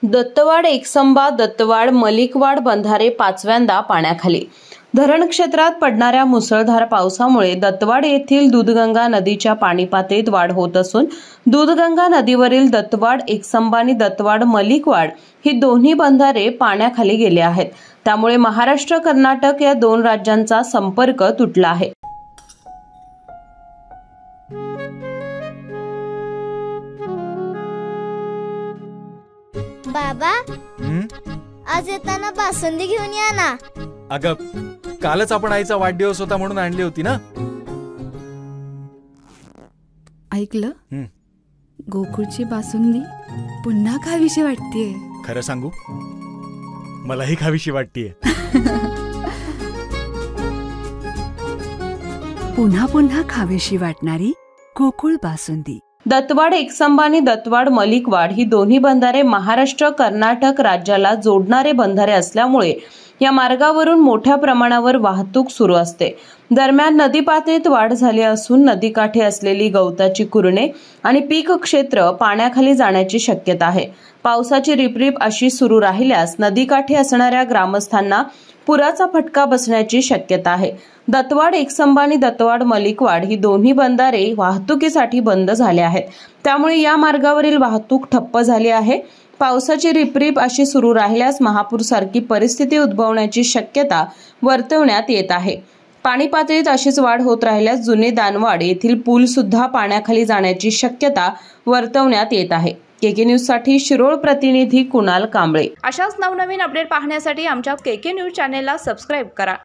दत्तवाड एकसंबा दत्तवाड मलिकवाड बंधारे पाचव्यांदा पाण्याखाली। धरण क्षेत्रात पडणाऱ्या मुसळधार पावसामुळे दत्तवाड येथील दूधगंगा नदीच्या पाणी पातळीत वाढ होत असून दूधगंगा नदीवरील दत्तवाड एकसंबा आणि दत्तवाड मलिकवाड ही दोन्ही बंधारे पाण्याखाली गेले आहेत। त्यामुळे महाराष्ट्र कर्नाटक या दोन राज्यांचा संपर्क तुटला आहे। बाबा, आज येताना बासुंदी घेऊन या ना। अगं, कालच आपण आईचा वाढदिवस होता म्हणून आणली होती ना। ऐकलं, गोकुळची बासुंदी पुन्हा खावीशी वाटतेय। खरं सांगू, मलाही खावीशी वाटतेय। पुन्हा पुन्हा खावीशी वाटणारी गोकुळ बासुंदी। दत्तवाड एकसंबा आणि दत्तवाड मलिकवाड ही दोन्ही बंधारे महाराष्ट्र कर्नाटक राज्याला जोडणारे बंधारे असल्यामुळे या मार्गावरून मोठ्या प्रमाणावर वाहतूक सुरू असते। दरम्यान नदी पातळीत वाढ झाली असून नदीकाठी असलेली गवताची कुरणे आणि पीक क्षेत्र पाण्याखाली जाण्याची शक्यता आहे। पावसाची रिपरिप अशी सुरू राहिल्यास नदीकाठी असणाऱ्या ग्रामस्थांना पुराचा फटका बसण्याची शक्यता आहे। दत्तवाड एकसंबा आणि दत्तवाड मलिकवाड ही दोन्ही बंधारे वाहतुकीसाठी बंद झाले आहेत। त्यामुळे या मार्गावरील वाहतूक ठप्प झाली आहे। पावसाची रिपरिप अशी सुरू राहिल्यास महापूर सारखी परिस्थिती उद्भवण्याची शक्यता वर्तवण्यात येत आहे। पाणी पातळीत अशीच वाढ होत राहिल्यास जुने दानवाड येथील पूल सुद्धा पाण्याखाली जाण्याची शक्यता वर्तवण्यात येत आहे। केके न्यूज साठी शिरोळ प्रतिनिधी कुणाल कांबळे। अशाच नवनवीन अपडेट पाहण्यासाठी आमच्या केके न्यूज चॅनेलला सबस्क्राइब करा।